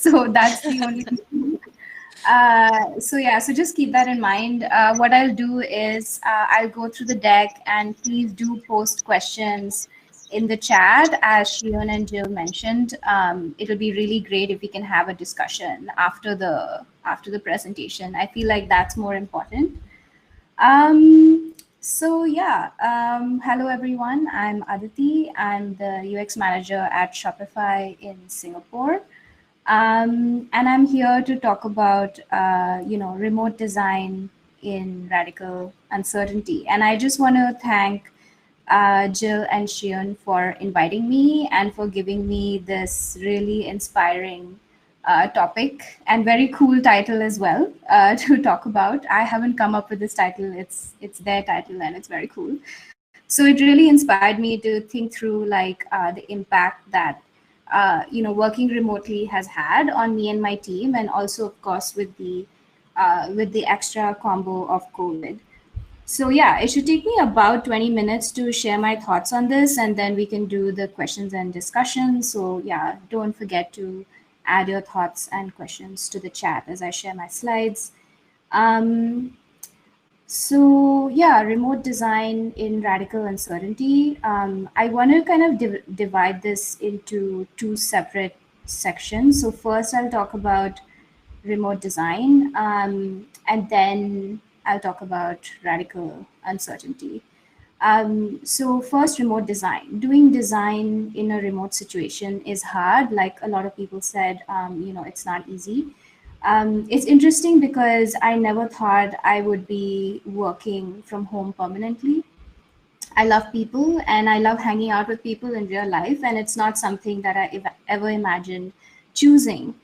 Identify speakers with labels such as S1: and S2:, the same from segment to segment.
S1: So that's the only so just keep that in mind. What I'll do is I'll go through the deck, and please do post questions in the chat, as Shion and Jill mentioned. It'll be really great if we can have a discussion after the presentation. I feel like that's more important. Hello everyone. I'm Aditi. I'm the UX manager at Shopify in Singapore. And I'm here to talk about, remote design in radical uncertainty. And I just want to thank Jill and Shion for inviting me and for giving me this really inspiring topic and very cool title as well to talk about. I haven't come up with this title; it's their title, and it's very cool. So it really inspired me to think through the impact that working remotely has had on me and my team, and also of course with the extra combo of COVID. So yeah, it should take me about 20 minutes to share my thoughts on this, and then we can do the questions and discussion. So yeah, don't forget to add your thoughts and questions to the chat as I share my slides. Um, Remote design in radical uncertainty. I want to kind of divide this into two separate sections. So first, I'll talk about remote design, and then I'll talk about radical uncertainty. So first, remote design. Doing design in a remote situation is hard. Like a lot of people said, it's not easy. It's interesting because I never thought I would be working from home permanently. I love people and I love hanging out with people in real life, and it's not something that I ever imagined choosing,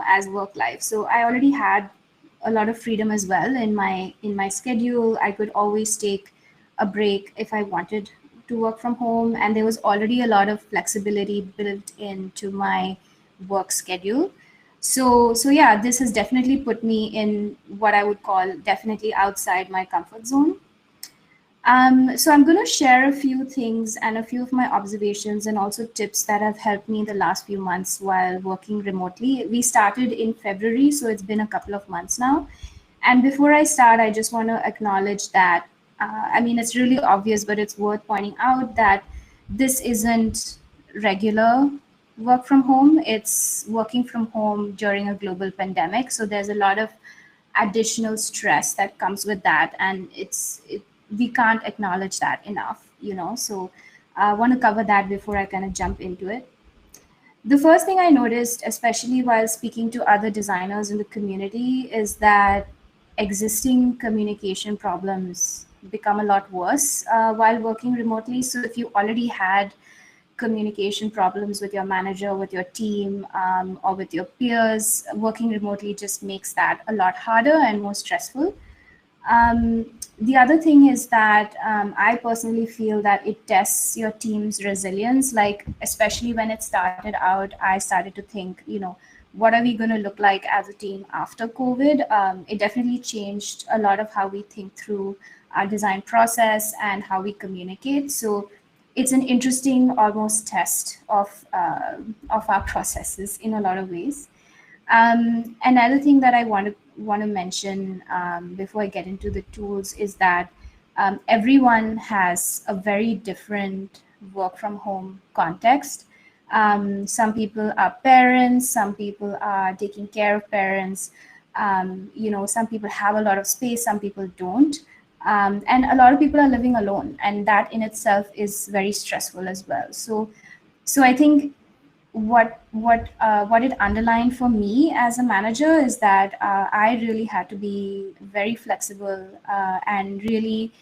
S1: as work life. So I already had a lot of freedom as well in my schedule. I could always take a break if I wanted to work from home, and there was already a lot of flexibility built into my work schedule. So yeah, this has definitely put me in what I would call definitely outside my comfort zone. So I'm going to share a few things and a few of my observations and also tips that have helped me in the last few months while working remotely. We started in February, so it's been a couple of months now. And before I start, I just want to acknowledge that, it's really obvious, but it's worth pointing out that this isn't regular work from home. It's working from home during a global pandemic. So there's a lot of additional stress that comes with that. And we can't acknowledge that enough. So I want to cover that before I kind of jump into it. The first thing I noticed, especially while speaking to other designers in the community, is that existing communication problems become a lot worse while working remotely. So if you already had communication problems with your manager, with your team, or with your peers, working remotely just makes that a lot harder and more stressful. The other thing is that I personally feel that it tests your team's resilience. Like, especially when it started out, I started to think, what are we going to look like as a team after COVID? It definitely changed a lot of how we think through our design process and how we communicate. So it's an interesting almost test of our processes in a lot of ways. Another thing that I want to mention before I get into the tools is that everyone has a very different work from home context. Some people are parents, some people are taking care of parents. Some people have a lot of space, some people don't. And a lot of people are living alone, and that in itself is very stressful as well. So I think what it underlined for me as a manager is that I really had to be very flexible and really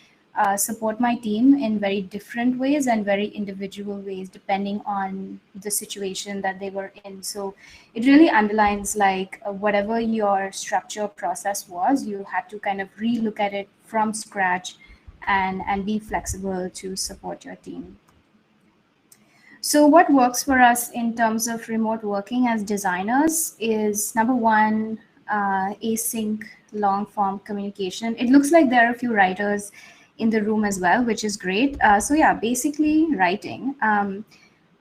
S1: support my team in very different ways and very individual ways depending on the situation that they were in. So it really underlines whatever your structure process was, you had to kind of relook at it from scratch and be flexible to support your team. So what works for us in terms of remote working as designers is, number one, async long form communication. It looks like there are a few writers in the room as well, which is great. Basically writing,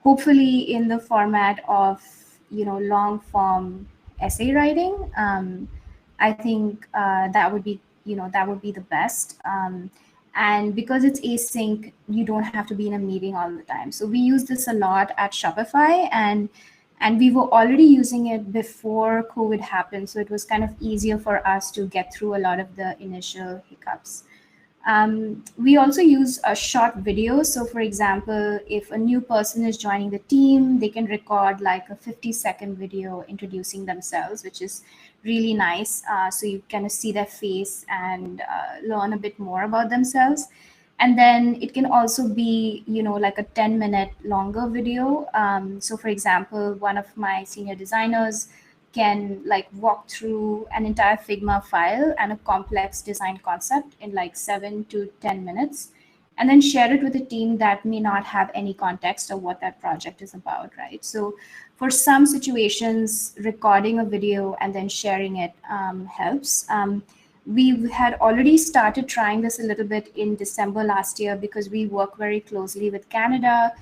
S1: hopefully in the format of long form essay writing. I think that would be the best. And because it's async, you don't have to be in a meeting all the time. So we use this a lot at Shopify, and we were already using it before COVID happened. So it was kind of easier for us to get through a lot of the initial hiccups. We also use a short video. So, for example, if a new person is joining the team, they can record like a 50-second video introducing themselves, which is really nice. So you kind of see their face and learn a bit more about themselves. And then it can also be, like a 10-minute longer video. So, for example, one of my senior designers can like walk through an entire Figma file and a complex design concept in like 7 to 10 minutes, and then share it with a team that may not have any context of what that project is about, right? So for some situations, recording a video and then sharing it helps. We had already started trying this a little bit in December last year because we work very closely with Canada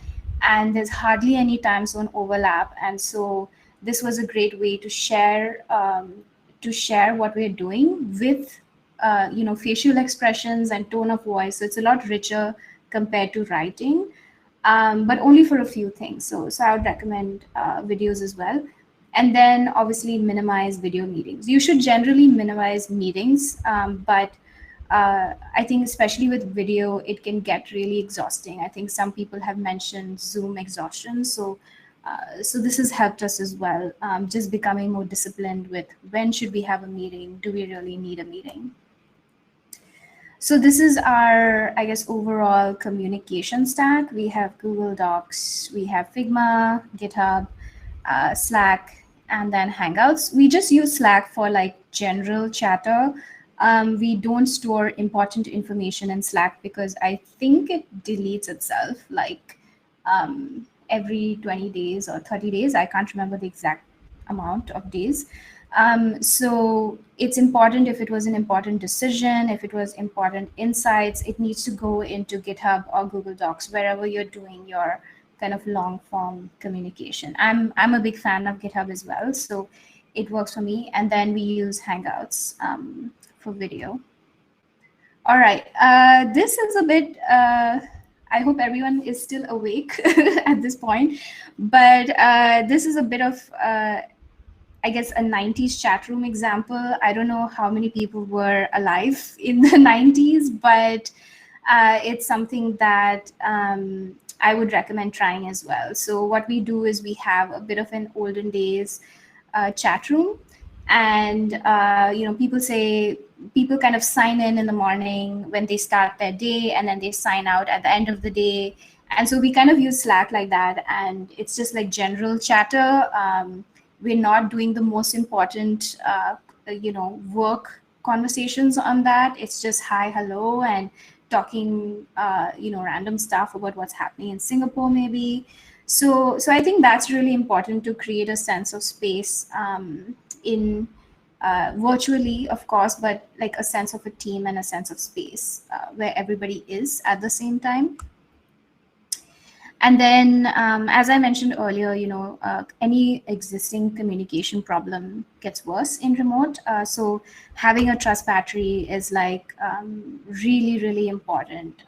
S1: and there's hardly any time zone overlap. And so this was a great way to share what we're doing with facial expressions and tone of voice. So it's a lot richer compared to writing, but only for a few things. So I would recommend videos as well. And then obviously minimize video meetings. You should generally minimize meetings, but I think especially with video, it can get really exhausting. I think some people have mentioned Zoom exhaustion. So this has helped us as well, just becoming more disciplined with when should we have a meeting? Do we really need a meeting? So this is our, I guess, overall communication stack. We have Google Docs, we have Figma, GitHub, Slack, and then Hangouts. We just use Slack for like general chatter. We don't store important information in Slack because I think it deletes itself like every 20 days or 30 days. I can't remember the exact amount of days. So it's important if it was an important decision, if it was important insights, it needs to go into GitHub or Google Docs, wherever you're doing your kind of long form communication. I'm a big fan of GitHub as well, so it works for me. And then we use Hangouts for video. All right, this is a bit, I hope everyone is still awake at this point, but this is a bit of, I guess, a 90s chat room example. I don't know how many people were alive in the 90s, but it's something that I would recommend trying as well. So what we do is we have a bit of an olden days chat room, and people kind of sign in the morning when they start their day, and then they sign out at the end of the day. And so we kind of use Slack like that, and it's just like general chatter. We're not doing the most important work conversations on that. It's just hi, hello, and talking random stuff about what's happening in Singapore maybe. So I think that's really important to create a sense of space in virtually, of course, but like a sense of a team and a sense of space where everybody is at the same time. And then, as I mentioned earlier, any existing communication problem gets worse in remote. So having a trust battery is like really, really important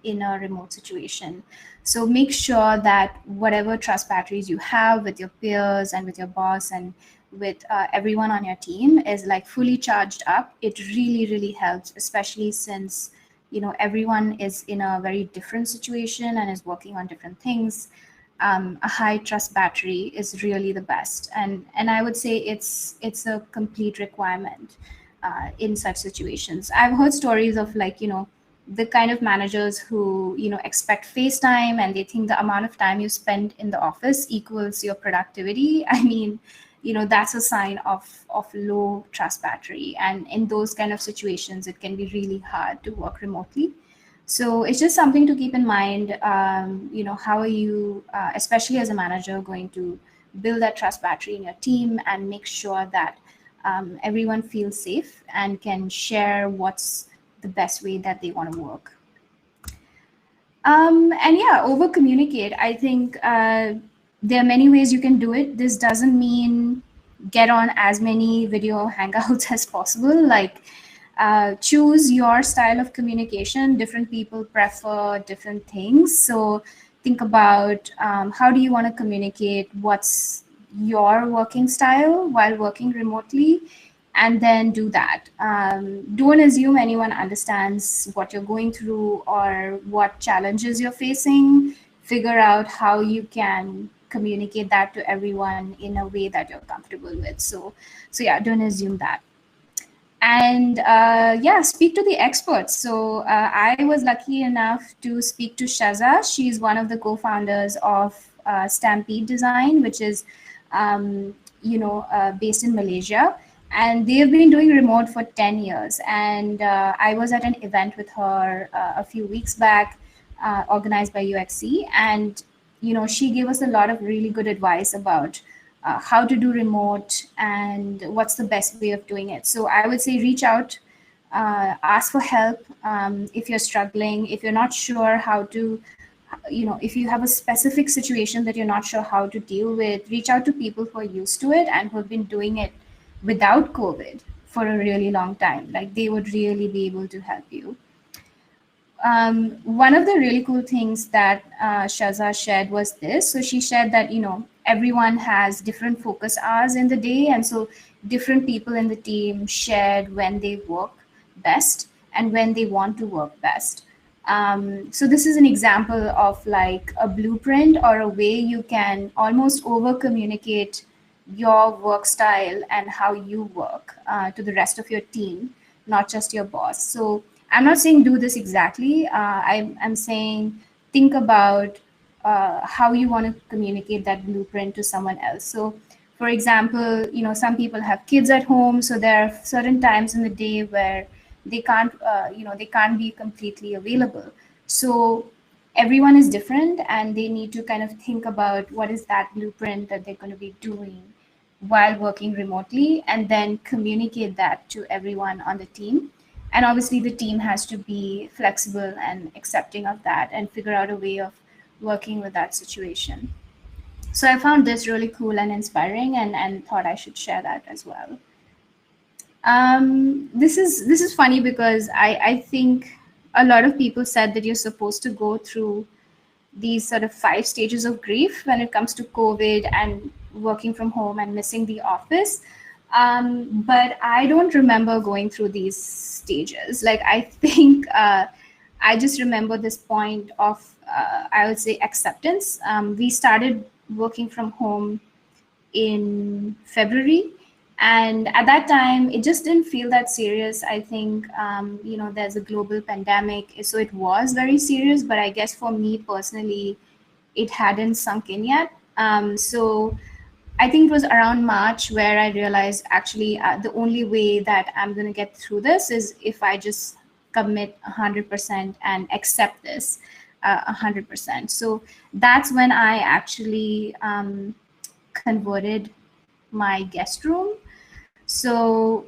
S1: in a remote situation. So make sure that whatever trust batteries you have with your peers and with your boss and with everyone on your team is like fully charged up. It really, really helps, especially since everyone is in a very different situation and is working on different things. A high trust battery is really the best, and I would say it's a complete requirement in such situations. I've heard stories of like the kind of managers who expect FaceTime, and they think the amount of time you spend in the office equals your productivity. I mean, that's a sign of low trust battery, and in those kind of situations it can be really hard to work remotely. So it's just something to keep in mind. How are you, especially as a manager, going to build that trust battery in your team and make sure that everyone feels safe and can share what's the best way that they want to work. And yeah, over communicate. I think there are many ways you can do it. This doesn't mean get on as many video hangouts as possible. Like, choose your style of communication. Different people prefer different things. So think about, how do you want to communicate? What's your working style while working remotely? And then do that. Don't assume anyone understands what you're going through or what challenges you're facing. Figure out how you can communicate that to everyone in a way that you're comfortable with. So yeah, don't assume that. And yeah, speak to the experts. So I was lucky enough to speak to Shaza. She's one of the co-founders of Stampede Design, which is based in Malaysia, and they've been doing remote for 10 years. And I was at an event with her a few weeks back, organized by UXC, and she gave us a lot of really good advice about how to do remote and what's the best way of doing it. So I would say reach out, ask for help if you're struggling, if you're not sure how to, if you have a specific situation that you're not sure how to deal with, reach out to people who are used to it and who have been doing it without COVID for a really long time. Like, they would really be able to help you. One of the really cool things that Shaza shared was this. So she shared that, everyone has different focus hours in the day. And so different people in the team shared when they work best and when they want to work best. So this is an example of like a blueprint or a way you can almost over communicate your work style and how you work to the rest of your team, not just your boss. So I'm not saying do this exactly. I'm saying think about how you want to communicate that blueprint to someone else. So, for example, some people have kids at home, so there are certain times in the day where they can't be completely available. So everyone is different, and they need to kind of think about what is that blueprint that they're going to be doing while working remotely, and then communicate that to everyone on the team. And obviously the team has to be flexible and accepting of that and figure out a way of working with that situation. So I found this really cool and inspiring, and thought I should share that as well. This is funny because I think a lot of people said that you're supposed to go through these sort of 5 stages of grief when it comes to COVID and working from home and missing the office. But I don't remember going through these stages. Like, I think I just remember this point of, I would say, acceptance. We started working from home in February. And at that time, it just didn't feel that serious. I think, there's a global pandemic, so it was very serious. But I guess for me personally, it hadn't sunk in yet. So I think it was around March where I realized actually the only way that I'm going to get through this is if I just commit 100% and accept this 100%. So that's when I actually converted my guest room. So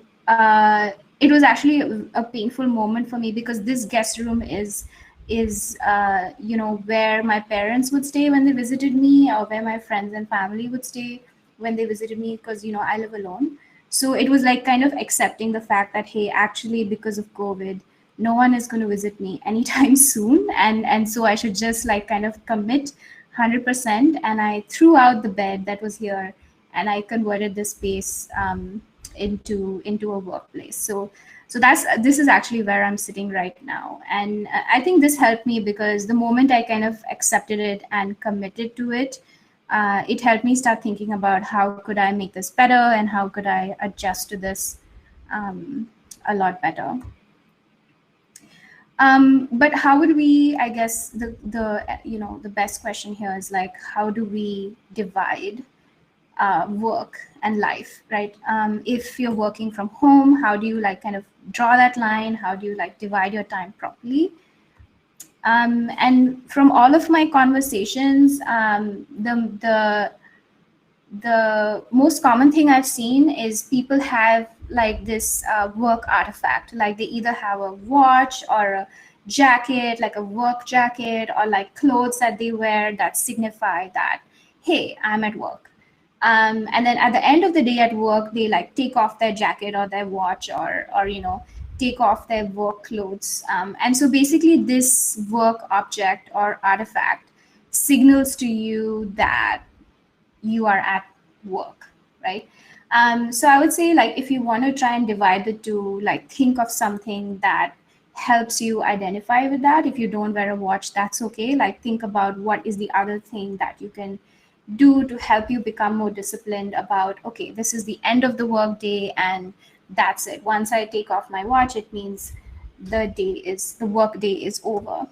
S1: it was actually a painful moment for me because this guest room is where my parents would stay when they visited me, or where my friends and family would stay when they visited me, because I live alone. So it was like kind of accepting the fact that, hey, actually, because of COVID, no one is going to visit me anytime soon, and so I should just like kind of commit 100%. And I threw out the bed that was here, and I converted this space into a workplace. So this is actually where I'm sitting right now. And I think this helped me because the moment I kind of accepted it and committed to it, it helped me start thinking about how could I make this better and how could I adjust to this a lot better. But how would we, I guess the best question here is like, how do we divide work and life, right? If you're working from home, how do you like kind of draw that line? How do you like divide your time properly? And from all of my conversations, the most common thing I've seen is people have like this work artifact. Like, they either have a watch or a jacket, like a work jacket, or like clothes that they wear that signify that, hey, I'm at work. And then at the end of the day at work, they like take off their jacket or their watch, or take off their work clothes. And so basically, this work object or artifact signals to you that you are at work, right? So I would say, like, if you want to try and divide the two, like, think of something that helps you identify with that. If you don't wear a watch, that's okay. Like, think about what is the other thing that you can do to help you become more disciplined about, okay, this is the end of the work day, and that's it. Once I take off my watch, it means the work day is over.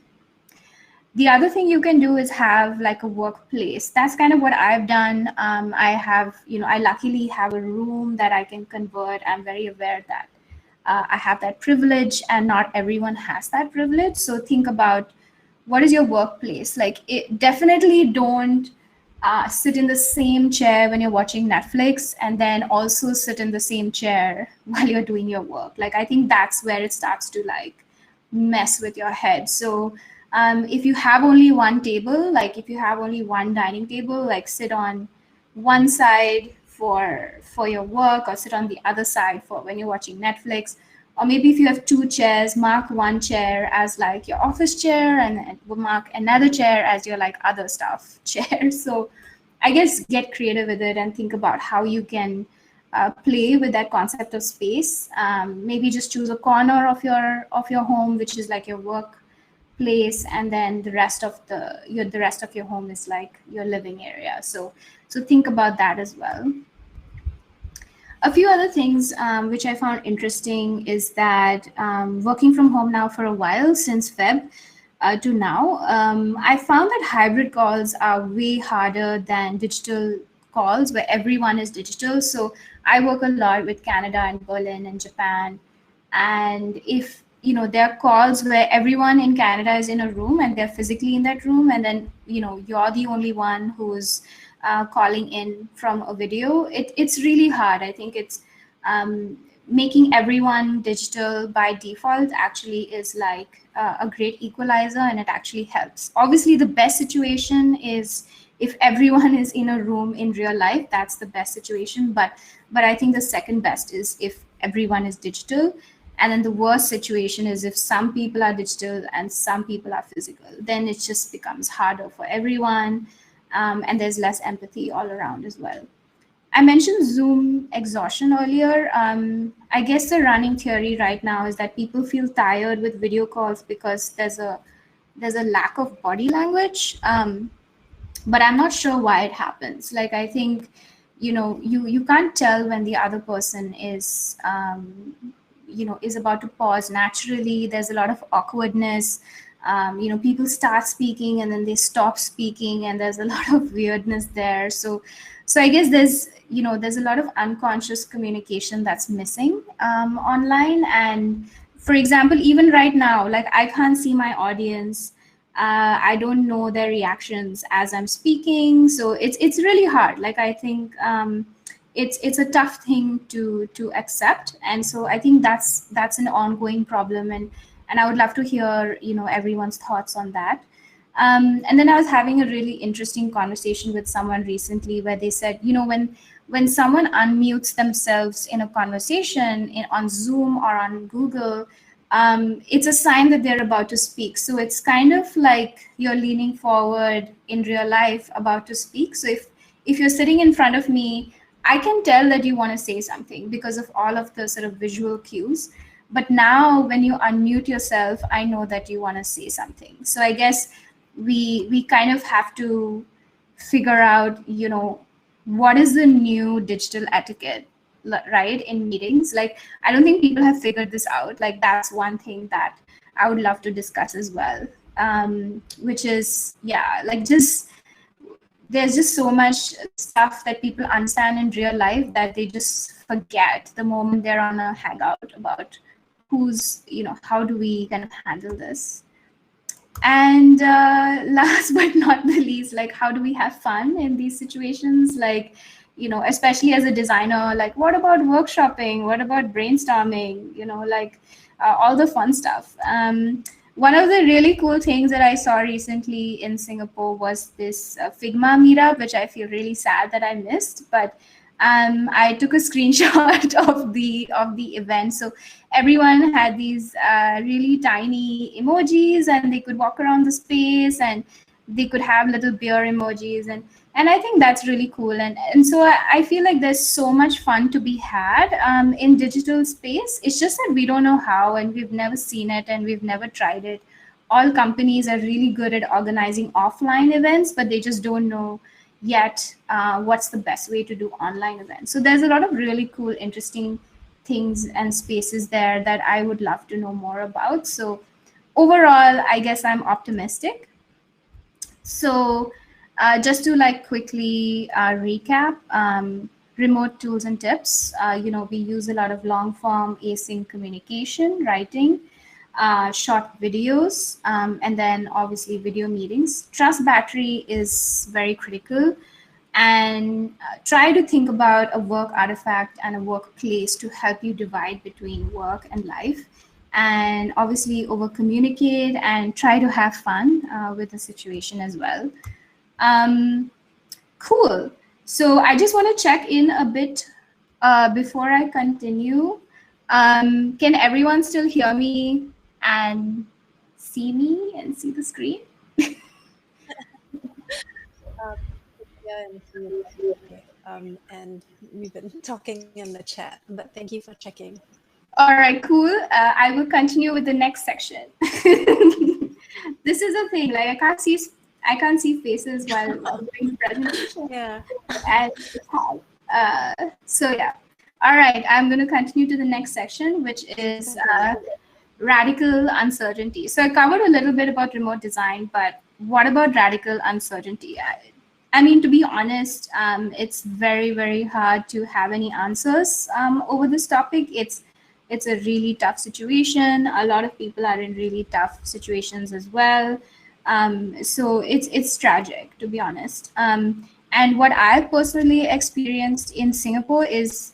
S1: The other thing you can do is have like a workplace. That's kind of what I've done. I have, I luckily have a room that I can convert. I'm very aware that I have that privilege, and not everyone has that privilege. So think about, what is your workplace like. It definitely don't sit in the same chair when you're watching Netflix, and then also sit in the same chair while you're doing your work. Like, I think that's where it starts to like mess with your head. So if you have only one table, like if you have only one dining table, like sit on one side for your work, or sit on the other side for when you're watching Netflix. Or maybe if you have two chairs, mark one chair as like your office chair, and mark another chair as your like other stuff chair. So I guess get creative with it and think about how you can play with that concept of space. Maybe just choose a corner of your home, which is like your work place, and then the rest of your home is like your living area. So think about that as well. A few other things which I found interesting is that working from home now for a while, since Feb to now, I found that hybrid calls are way harder than digital calls where everyone is digital. So I work a lot with Canada and Berlin and Japan. And if there are calls where everyone in Canada is in a room and they're physically in that room, and then you're the only one who's calling in from a video, it's really hard. I think it's making everyone digital by default actually is like a great equalizer, and it actually helps. Obviously, the best situation is if everyone is in a room in real life. That's the best situation. But I think the second best is if everyone is digital. And then the worst situation is if some people are digital and some people are physical. Then it just becomes harder for everyone, and there's less empathy all around as well. I mentioned Zoom exhaustion earlier. I guess the running theory right now is that people feel tired with video calls because there's a lack of body language. But I'm not sure why it happens. Like, I think you can't tell when the other person is is about to pause naturally. There's a lot of awkwardness. People start speaking and then they stop speaking, and there's a lot of weirdness there. So I guess there's a lot of unconscious communication that's missing online. And for example, even right now, like, I can't see my audience. I don't know their reactions as I'm speaking. So it's really hard. Like, I think it's a tough thing to accept. And so I think that's an ongoing problem. And I would love to hear everyone's thoughts on that. And then I was having a really interesting conversation with someone recently where they said, when someone unmutes themselves in a conversation on Zoom or on Google, it's a sign that they're about to speak. So it's kind of like you're leaning forward in real life about to speak. So if you're sitting in front of me, I can tell that you want to say something because of all of the sort of visual cues. But now when you unmute yourself, I know that you want to say something. So I guess we kind of have to figure out, what is the new digital etiquette, right, in meetings. Like, I don't think people have figured this out. Like, that's one thing that I would love to discuss as well, which is, yeah, like, just there's just so much stuff that people understand in real life that they just forget the moment they're on a hangout about how do we kind of handle this. And last but not the least, like, how do we have fun in these situations? Like, especially as a designer, like, what about workshopping? What about brainstorming? Like all the fun stuff. One of the really cool things that I saw recently in Singapore was this Figma meetup, which I feel really sad that I missed. But I took a screenshot of the event. So everyone had these really tiny emojis, and they could walk around the space, and they could have little beer emojis, and I think that's really cool. And so I feel like there's so much fun to be had in digital space. It's just that we don't know how, and we've never seen it, and we've never tried it. All companies are really good at organizing offline events, but they just don't know yet what's the best way to do online events. So there's a lot of really cool, interesting things and spaces there that I would love to know more about. So overall, I guess I'm optimistic. So just to like quickly recap, remote tools and tips. We use a lot of long form async communication, writing, short videos, and then obviously video meetings. Trust battery is very critical, and try to think about a work artifact and a workplace to help you divide between work and life, and obviously over communicate and try to have fun with the situation as well. um, cool. So I just want to check in a bit before I continue. Can everyone still hear me and see me and see the screen?
S2: Yeah, and and we've been talking in the chat, but thank you for checking.
S1: All right, cool. I will continue with the next section. This is a thing. Like I can't see faces while doing the presentation.
S2: Yeah.
S1: And so yeah. All right, I'm going to continue to the next section, which is radical uncertainty. So I covered a little bit about remote design, but what about radical uncertainty? I mean, to be honest, it's very, very hard to have any answers over this topic. It's a really tough situation. A lot of people are in really tough situations as well. So it's tragic, to be honest. And what I've personally experienced in Singapore is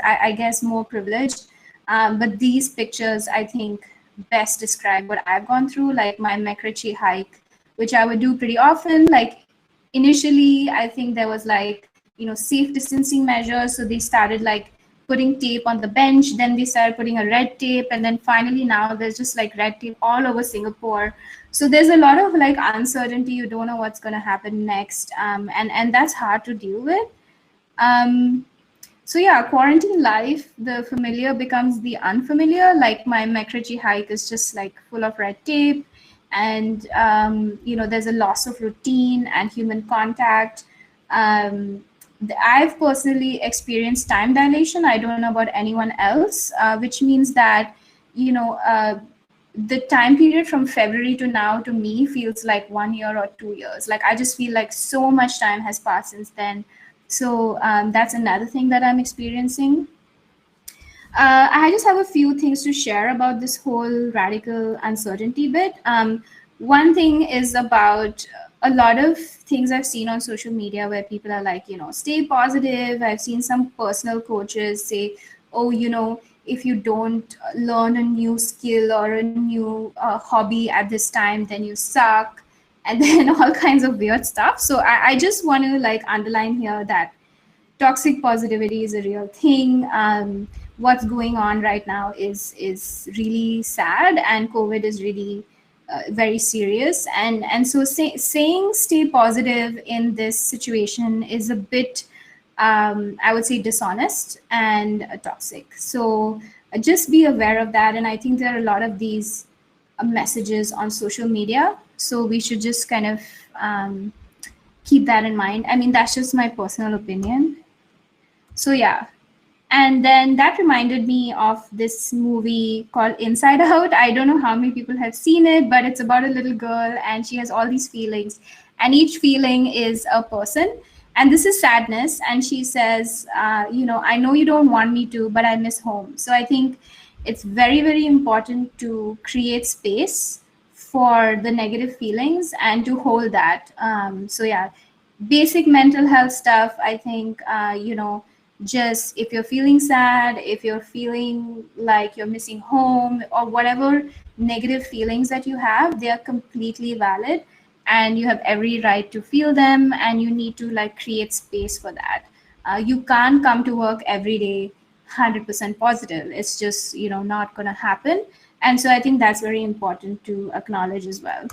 S1: I guess more privileged. But these pictures, I think, best describe what I've gone through, like my Mekrichi hike, which I would do pretty often. Like initially, I think there was like, safe distancing measures. So they started like putting tape on the bench, then they started putting a red tape, and then finally now there's just like red tape all over Singapore. So there's a lot of like uncertainty. You don't know what's going to happen next, and that's hard to deal with. So yeah, quarantine life, the familiar becomes the unfamiliar. Like my Mekrichi hike is just like full of red tape, and there's a loss of routine and human contact. I've personally experienced time dilation. I don't know about anyone else, which means that the time period from February to now to me feels like 1 year or 2 years. Like I just feel like so much time has passed since then. So that's another thing that I'm experiencing. I just have a few things to share about this whole radical uncertainty bit. One thing is about a lot of things I've seen on social media where people are like, stay positive. I've seen some personal coaches say, oh, if you don't learn a new skill or a new hobby at this time, then you suck. And then all kinds of weird stuff. So I just want to like underline here that toxic positivity is a real thing. What's going on right now is really sad, and COVID is really very serious. And so saying stay positive in this situation is a bit, I would say, dishonest and toxic. So just be aware of that. And I think there are a lot of these messages on social media. So we should just kind of keep that in mind. I mean, that's just my personal opinion. So yeah. And then that reminded me of this movie called Inside Out. I don't know how many people have seen it, but it's about a little girl and she has all these feelings. And each feeling is a person. And this is sadness. And she says, I know you don't want me to, but I miss home. So I think it's very, very important to create space for the negative feelings and to hold that. So yeah, basic mental health stuff, I think, Just if you're feeling sad, if you're feeling like you're missing home, or whatever negative feelings that you have, they are completely valid, and you have every right to feel them, and you need to like create space for that. You can't come to work every day 100% positive. It's just, not going to happen. And so I think that's very important to acknowledge as well.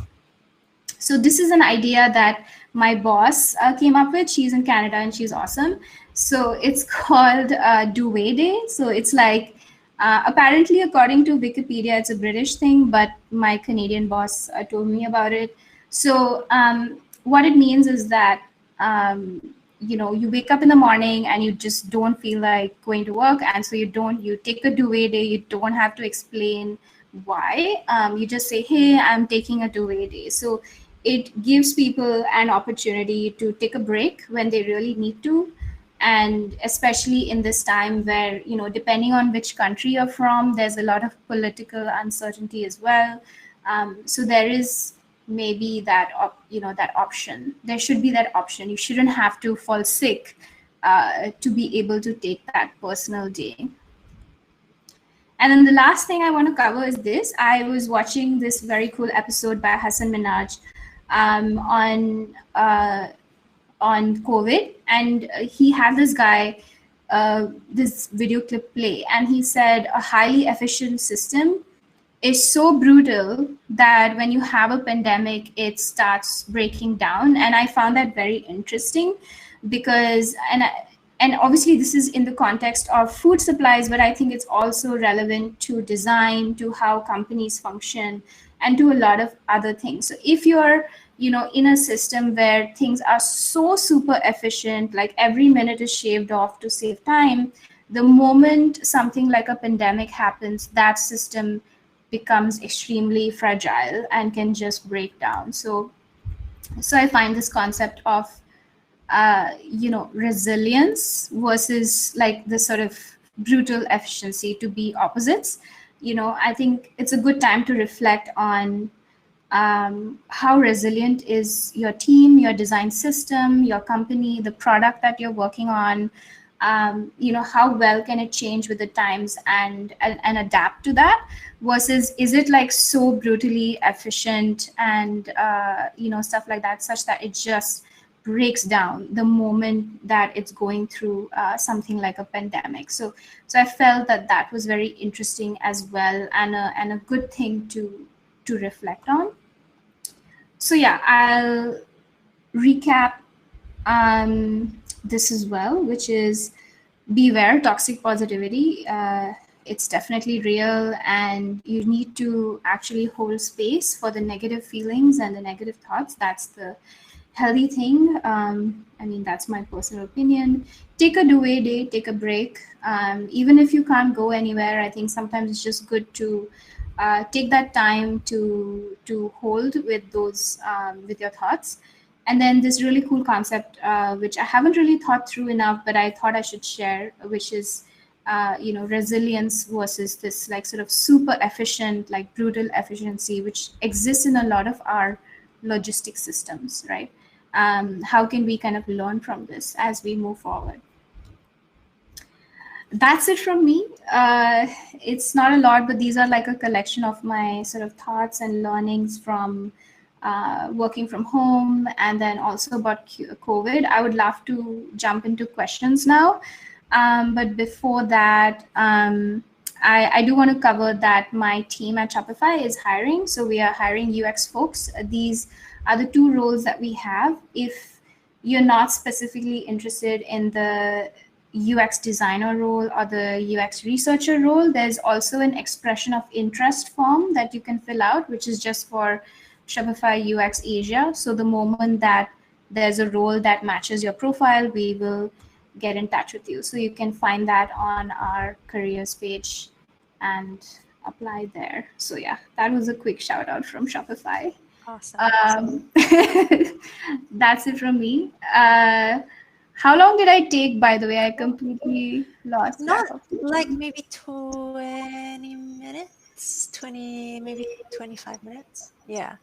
S1: So this is an idea that my boss came up with. She's in Canada and she's awesome. So it's called Duvet Day. So it's like, apparently, according to Wikipedia, it's a British thing, but my Canadian boss told me about it. So what it means is that, you wake up in the morning and you just don't feel like going to work. And so you take a duvet day. You don't have to explain why. You just say, hey, I'm taking a duvet day. So it gives people an opportunity to take a break when they really need to. And especially in this time where, depending on which country you're from, there's a lot of political uncertainty as well. So there is maybe that option. There should be that option. You shouldn't have to fall sick to be able to take that personal day. And then the last thing I want to cover is this. I was watching this very cool episode by Hassan Minaj on COVID, and he had this guy, this video clip play, and he said a highly efficient system is so brutal that when you have a pandemic, it starts breaking down. And I found that very interesting because, and obviously this is in the context of food supplies, but I think it's also relevant to design, to how companies function, and to a lot of other things. So if you're, in a system where things are so super efficient, like every minute is shaved off to save time, the moment something like a pandemic happens, that system becomes extremely fragile and can just break down. So I find this concept of resilience versus like the sort of brutal efficiency to be opposites. I think it's a good time to reflect on how resilient is your team, your design system, your company, the product that you're working on. How well can it change with the times and adapt to that, versus is it like so brutally efficient and stuff like that, such that it just breaks down the moment that it's going through something like a pandemic. So I felt that that was very interesting as well, and a good thing to reflect on. So yeah, I'll recap this as well, which is beware toxic positivity. It's definitely real, and you need to actually hold space for the negative feelings and the negative thoughts. That's the healthy thing. I mean, that's my personal opinion. Take a do-away day, take a break. Even if you can't go anywhere, I think sometimes it's just good to take that time to hold with those with your thoughts. And then this really cool concept, which I haven't really thought through enough, but I thought I should share, which is resilience versus this like sort of super efficient, like brutal efficiency, which exists in a lot of our logistic systems, right? How can we kind of learn from this as we move forward? That's it from me. It's not a lot, but these are like a collection of my sort of thoughts and learnings from working from home, and then also about COVID. I would love to jump into questions now. But before that, I do want to cover that my team at Shopify is hiring. So we are hiring UX folks. These are the two roles that we have. If you're not specifically interested in the UX designer role or the UX researcher role, there's also an expression of interest form that you can fill out, which is just for Shopify UX Asia. So the moment that there's a role that matches your profile, we will get in touch with you. So you can find that on our careers page and apply there. So yeah, that was a quick shout out from Shopify.
S2: Awesome.
S1: That's it from me. How long did I take, by the way? I completely lost track
S2: Not
S1: of it.
S2: like maybe 20 minutes. minutes, 20, maybe 25 minutes. Yeah.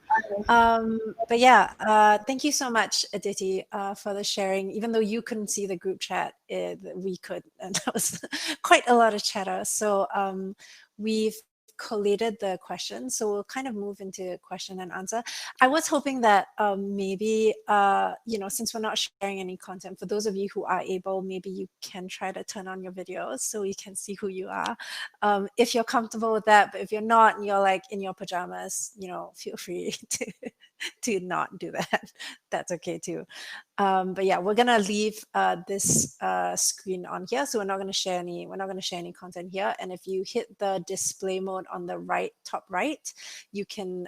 S2: But yeah, thank you so much, Aditi, for the sharing. Even though you couldn't see the group chat, we could, and that was quite a lot of chatter. So we've collated the questions, so we'll kind of move into question and answer. I was hoping that maybe, since we're not sharing any content, for those of you who are able, maybe you can try to turn on your videos so we can see who you are. If you're comfortable with that, but if you're not and you're like in your pajamas, feel free to not do that. That's okay too. But yeah, we're gonna leave this screen on here, so we're not gonna share any content here. And if you hit the display mode on the top right, you can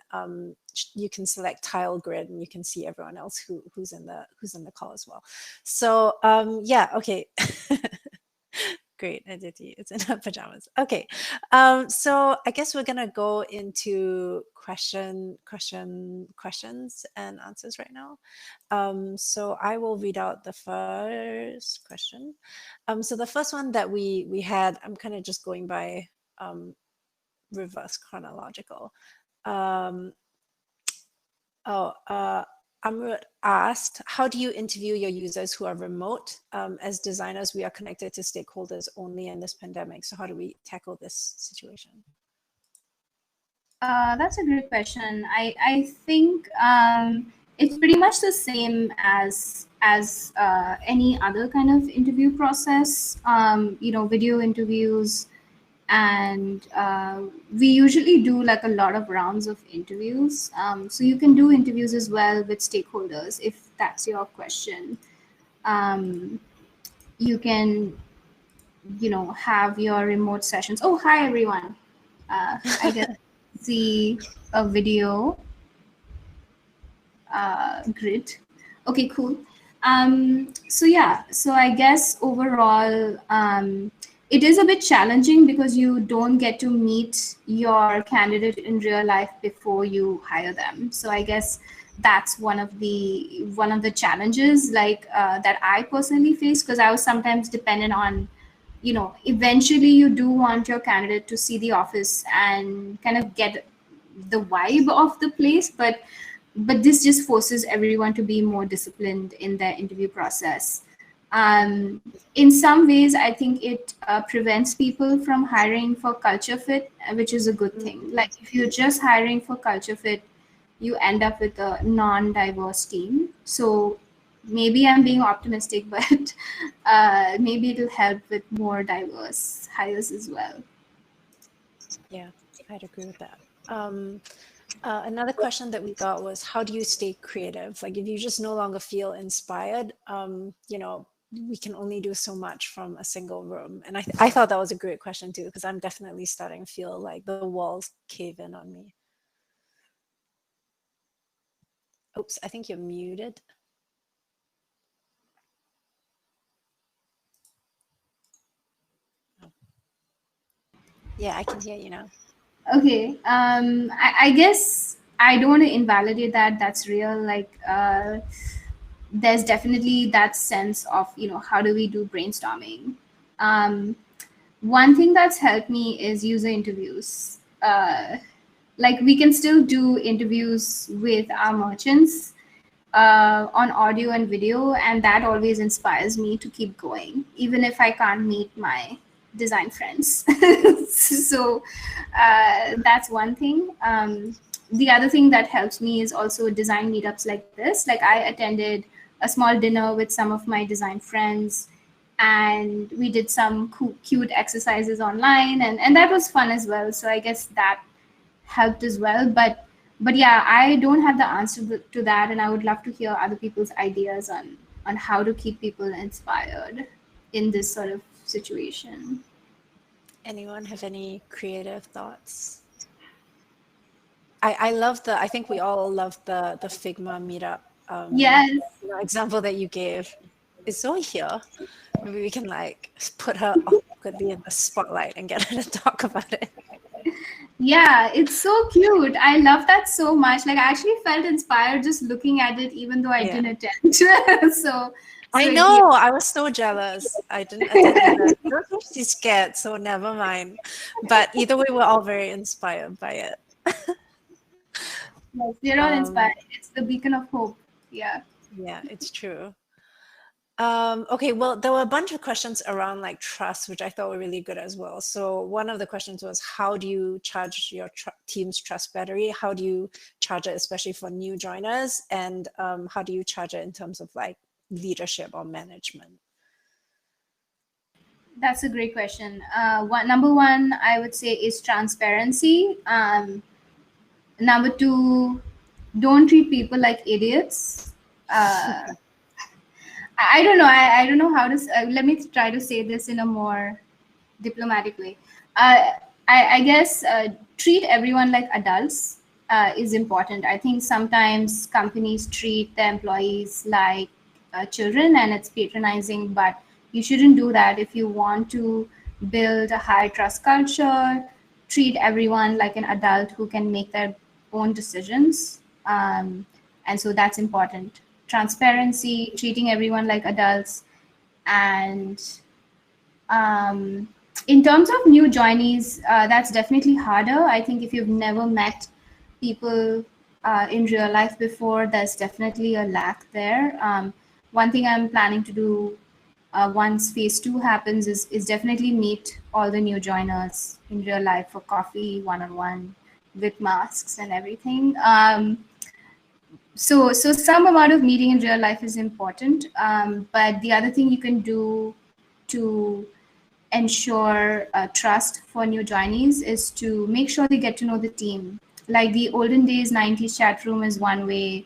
S2: select tile grid, and you can see everyone else who's in the call as well. So yeah, okay. Great, Aditi. It's in her pajamas. Okay, so I guess we're gonna go into questions and answers right now. So I will read out the first question. So the first one that we had, I'm kind of just going by reverse chronological. Amrut asked, how do you interview your users who are remote? As designers, we are connected to stakeholders only in this pandemic. So how do we tackle this situation?
S1: That's a great question. I think it's pretty much the same as any other kind of interview process. Video interviews, and we usually do like a lot of rounds of interviews. So you can do interviews as well with stakeholders if that's your question. You can have your remote sessions. Oh, hi everyone. I guess see a video grid. Okay, cool. So I guess overall, it is a bit challenging because you don't get to meet your candidate in real life before you hire them. So I guess that's one of the challenges that I personally face, because I was sometimes dependent on, eventually you do want your candidate to see the office and kind of get the vibe of the place, but this just forces everyone to be more disciplined in their interview process. In some ways, I think it prevents people from hiring for culture fit, which is a good thing. Like if you're just hiring for culture fit, you end up with a non-diverse team. So maybe I'm being optimistic, but maybe it'll help with more diverse hires as well.
S2: Yeah, I'd agree with that. Another question that we got was, how do you stay creative? Like if you just no longer feel inspired, we can only do so much from a single room. And I thought that was a great question too, because I'm definitely starting to feel like the walls cave in on me. Oops, I think you're muted. Oh. Yeah, I can hear you now.
S1: Okay. I guess I don't want to invalidate that. That's real. There's definitely that sense of, how do we do brainstorming? One thing that's helped me is user interviews. Like we can still do interviews with our merchants on audio and video, and that always inspires me to keep going, even if I can't meet my design friends. So that's one thing. The other thing that helps me is also design meetups like this. Like I attended a small dinner with some of my design friends, and we did some cute exercises online, and that was fun as well. So I guess that helped as well. But yeah, I don't have the answer to that, and I would love to hear other people's ideas on how to keep people inspired in this sort of situation.
S2: Anyone have any creative thoughts? I think we all love the Figma meetup
S1: Yes.
S2: example that you gave. Is Zoe here? Maybe we can put her awkwardly in the spotlight and get her to talk about it.
S1: Yeah, it's so cute. I love that so much. Like I actually felt inspired just looking at it, even though I didn't attend. So
S2: I
S1: So it'd be
S2: know. I was so jealous. I didn't attend either. She's scared, so never mind. But either way, we're all very inspired by it.
S1: yes, they're all
S2: Um,
S1: inspiring. It's the beacon of hope. Yeah.
S2: yeah, it's true. Okay, well, there were a bunch of questions around like trust, which I thought were really good as well. So one of the questions was, how do you charge your team's trust battery? How do you charge it, especially for new joiners? And how do you charge it in terms of like leadership or management?
S1: That's a great question. Number one, I would say, is transparency. Number two, don't treat people like idiots. Uh, I don't know. I don't know how to. Let me try to say this in a more diplomatic way. Uh, I guess treat everyone like adults is important. I think sometimes companies treat their employees like children, and it's patronizing. But you shouldn't do that. If you want to build a high trust culture, treat everyone like an adult who can make their own decisions. And so that's important. Transparency, treating everyone like adults, and um, in terms of new joinees, that's definitely harder. I think if you've never met people in real life before, there's definitely a lack there. One thing I'm planning to do once phase two happens is definitely meet all the new joiners in real life for coffee, one on one, with masks and everything. So some amount of meeting in real life is important. But the other thing you can do to ensure trust for new joinees is to make sure they get to know the team. Like the olden days, 90s chat room is one way.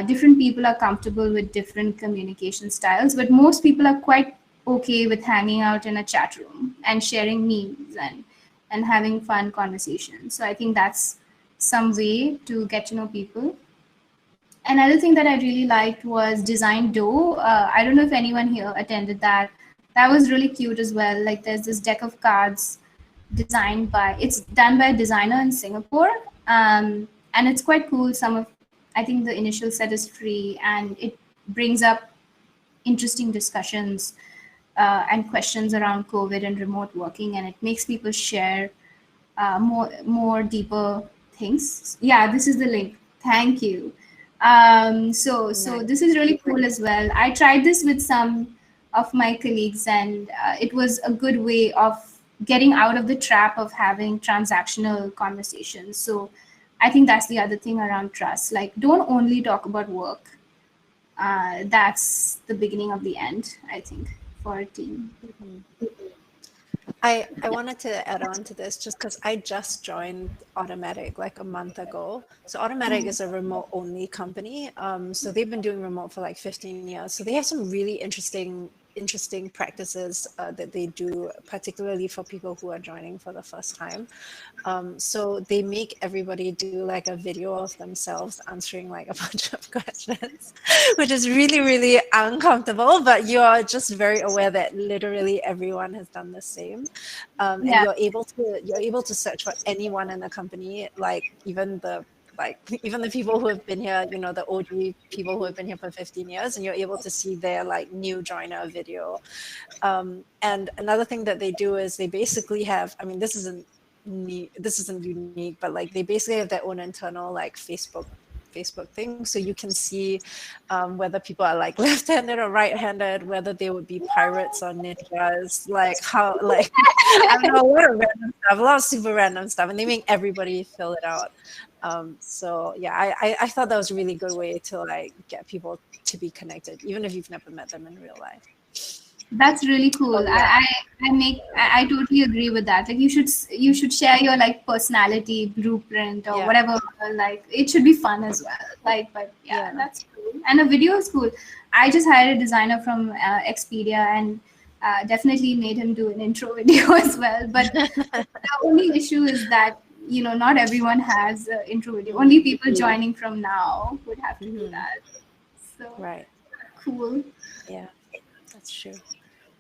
S1: Different people are comfortable with different communication styles, but most people are quite okay with hanging out in a chat room and sharing memes and having fun conversations. So I think that's some way to get to know people. Another thing that I really liked was Design Dough. I don't know if anyone here attended that. That was really cute as well. Like there's this deck of cards designed by, it's done by a designer in Singapore. And it's quite cool. I think the initial set is free, and it brings up interesting discussions and questions around COVID and remote working, and it makes people share more deeper things. Yeah, this is the link. Thank you. So
S2: Nice.
S1: this is really cool as well. I tried this with some of my colleagues, and it was a good way of getting out of the trap of having transactional conversations. So I think that's the other thing around trust. Like, don't only talk about work. That's the beginning of the end, I think, for a team.
S2: Mhm. I wanted to add on to this just because I just joined Automatic like a month ago. So Automatic is a remote only company. So they've been doing remote for like 15 years. So they have some really interesting practices that they do, particularly for people who are joining for the first time. So they make everybody do like a video of themselves answering like a bunch of questions, which is really, really uncomfortable, but you're just very aware that literally everyone has done the same. And
S1: Yeah.
S2: you're able to search for anyone in the company, like even the people who have been here, the OG people who have been here for 15 years, and you're able to see their like new joiner video. And another thing that they do is they basically have, I mean, this isn't unique, but like they basically have their own internal like Facebook thing, so you can see whether people are like left-handed or right-handed, whether they would be pirates or ninjas, like how like I don't know, a lot of random stuff, a lot of super random stuff, and they make everybody fill it out. So yeah, I thought that was a really good way to like get people to be connected, even if you've never met them in real life.
S1: That's really
S2: Oh
S1: cool.
S2: yeah,
S1: I totally agree with that. Like you should share your like personality blueprint or
S2: yeah,
S1: whatever. Like it should be fun as well. Like, but yeah,
S2: yeah.
S1: that's cool. And a video is cool. I just hired a designer from Expedia, and definitely made him do an intro video as well. But the only issue is that not everyone has an intro video.
S2: Mm,
S1: Only people joining from now would have to do
S2: mhm.
S1: that. So
S2: Right.
S1: cool.
S2: Yeah, that's true.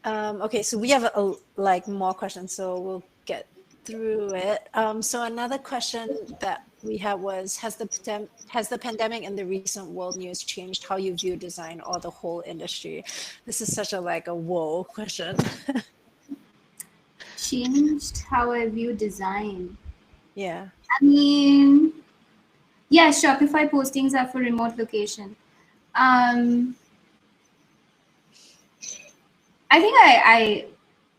S2: Okay, so we have like more questions, so we'll get through it. So another question that we had was, has the pandemic and the recent world news changed how you view design or the whole industry? This is such a whoa question.
S1: Changed how I view design.
S2: Yeah.
S1: I mean, yeah, Shopify postings are for remote location. Um, I think I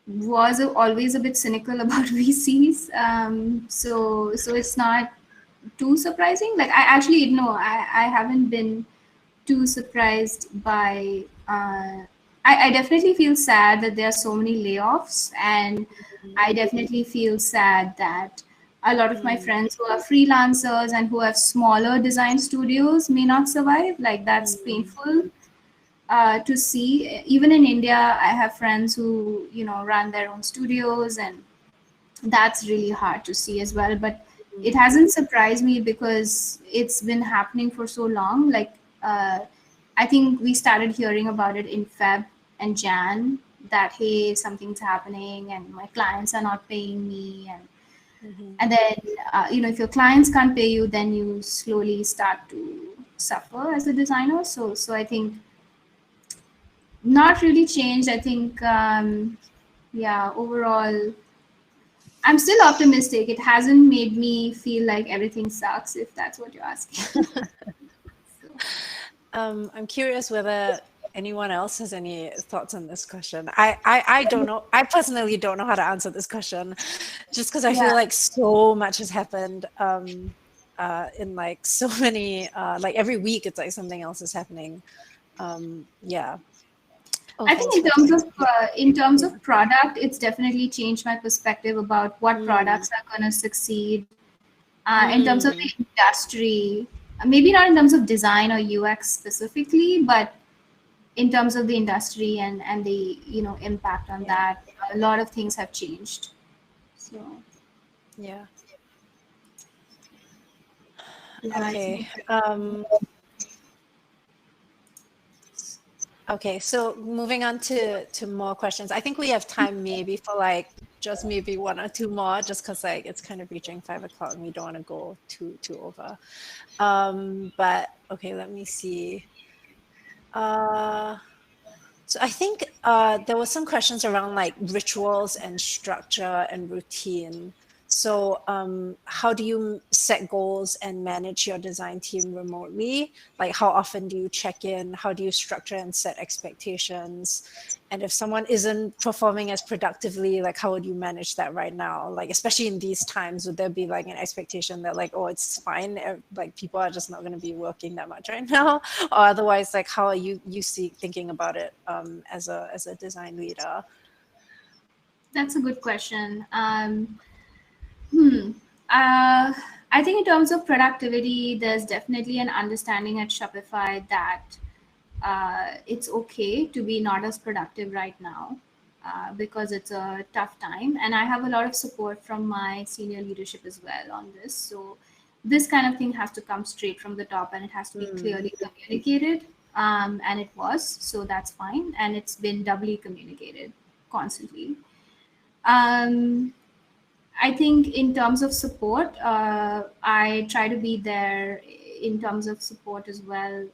S1: was always a bit cynical about VCs. So it's not too surprising. Like I actually no, I haven't been too surprised by. I definitely feel sad that there are so many layoffs, and I definitely feel sad that a lot of my
S2: Mm,
S1: friends who are freelancers and who have smaller design studios may not survive. Like that's
S2: mm,
S1: painful to see. Even in India, I have friends who run their own studios, and that's really hard to see as well. But it
S2: mm,
S1: hasn't surprised me because it's been happening for so long. Like I think we started hearing about it in Feb and Jan, that hey, something's happening and my clients are not paying me,
S2: mhm.
S1: and then if your clients can't pay you, then you slowly start to suffer as a designer. So I think not really changed. I think yeah, overall I'm still optimistic. It hasn't made me feel like everything sucks, if that's what you're asking. So,
S2: I'm curious whether anyone else has any thoughts on this question. I don't know. I personally don't know how to answer this question, just because I feel
S1: yeah,
S2: like so much has happened in so many every week it's like something else is happening. Yeah. Oh,
S1: I think
S2: thanks for telling me.
S1: in terms
S2: Yeah.
S1: of product, it's definitely changed my perspective about what
S2: Mm,
S1: products are going to succeed. In terms of
S2: mm,
S1: the industry, maybe not in terms of design or UX specifically, but in terms of the industry and the impact on
S2: yeah.
S1: that, a lot of things have changed. So
S2: Yeah.
S1: yeah, I
S2: Okay.
S1: think
S2: Okay, so moving on to more questions. I think we have time maybe for just maybe one or two more, just because it's kind of reaching 5 o'clock and we don't want to go too over. But okay, let me see. Uh, so I think there were some questions around rituals and structure and routine. So how do you set goals and manage your design team remotely? Like how often do you check in? How do you structure and set expectations? And if someone isn't performing as productively, how would you manage that right now? Like especially in these times, would there be an expectation that oh, it's fine, people are just not going to be working that much right now? Or otherwise, how are you thinking about it as a design leader?
S1: that's a good question. Hmm. Uh, I think in terms of productivity, there's definitely an understanding at Shopify that it's okay to be not as productive right now because it's a tough time. And I have a lot of support from my senior leadership as well on this. So this kind of thing has to come straight from the top and it has to be
S2: Mm,
S1: clearly communicated. And it was, so that's fine. And it's been doubly communicated constantly. Um, I think in terms of support, I try to be there in terms of support as well.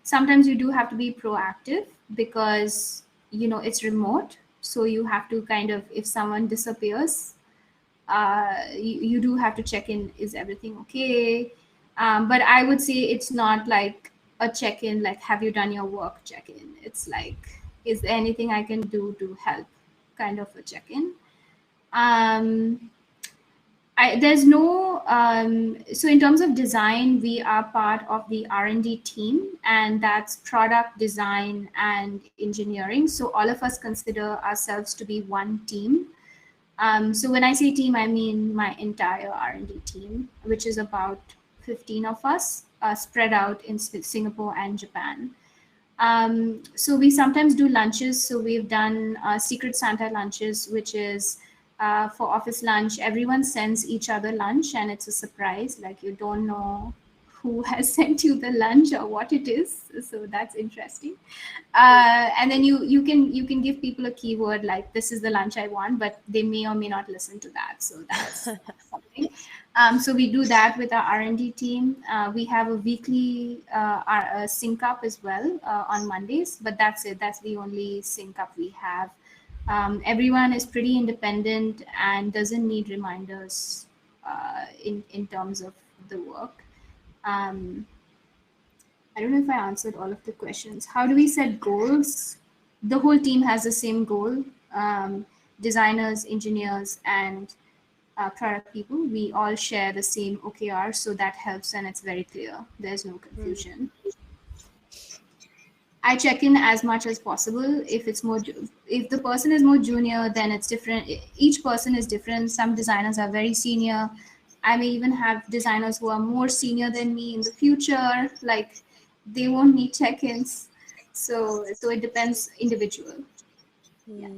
S1: Sometimes you do have to be proactive because it's remote, so you have to kind of, if someone disappears, you do have to check in, is everything okay? But I would say it's not like a check-in like have you done your work check-in. It's like, is there anything I can do to help, kind of a check-in. um, there's no so in terms of design, we are part of the R&D team, and that's product design and engineering. So all of us consider ourselves to be one team. So when I say team, I mean my entire R&D team, which is about 15 of us, spread out in Singapore and Japan. So we sometimes do lunches. So we've done Secret Santa lunches, which is for office lunch. Everyone sends each other lunch, and it's a surprise. Like you don't know who has sent you the lunch or what it is. So that's interesting. And then you can give people a keyword like this is the lunch I want, but they may or may not listen to that. So that's something. So we do that with our R&D team. We have a weekly sync up as well on Mondays, but that's it. That's the only sync up we have. Everyone is pretty independent and doesn't need reminders in terms of the work. Um, I don't know if I answered all of the questions. How do we set goals? The whole team has the same goal. Designers, engineers, and product people, we all share the same OKR, so that helps and it's very clear. There's no confusion. I check in as much as possible. If it's more, if the person is more junior, then it's different. Each person is different. Some designers are very senior. I may even have designers who are more senior than me in the future. Like they won't need check-ins. So it depends individual. Yeah.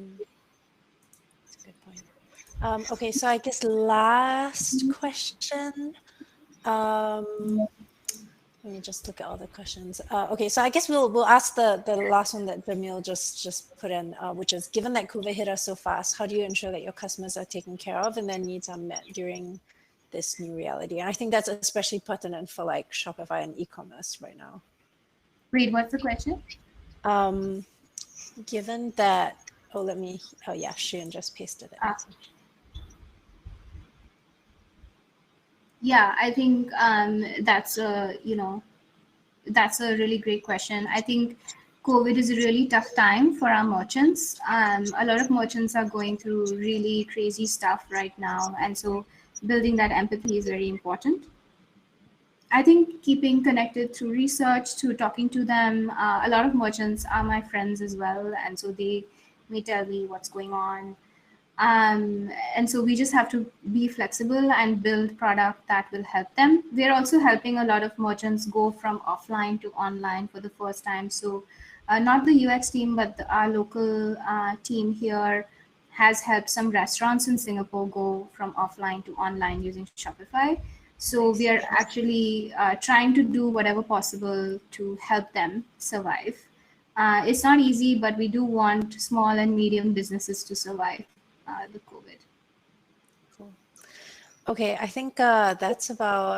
S2: That's a good point. Okay, so I guess last question. Let me just look at all the questions. Okay, so I guess we'll ask the last one that Jamil just put in, which is, given that COVID hit us so fast, how do you ensure that your customers are taken care of and their needs are met during this new reality? And I think that's especially pertinent for like Shopify and e-commerce right now.
S1: Wait, what's the question?
S2: Given that, yeah, Shane just pasted it.
S1: Yeah, I think that's a really great question. I think COVID is a really tough time for our merchants. A lot of merchants are going through really crazy stuff right now, and so building that empathy is very important. I think keeping connected through research, through talking to them. A lot of merchants are my friends as well, and so they may tell me what's going on. And so we just have to be flexible and build product that will help them. We're also helping a lot of merchants go from offline to online for the first time. So not the UX team, but our local team here has helped some restaurants in Singapore go from offline to online using Shopify. So we are actually trying to do whatever possible to help them survive. It's not easy, but we do want small and medium businesses to survive the COVID.
S2: Cool. Okay, I think that's about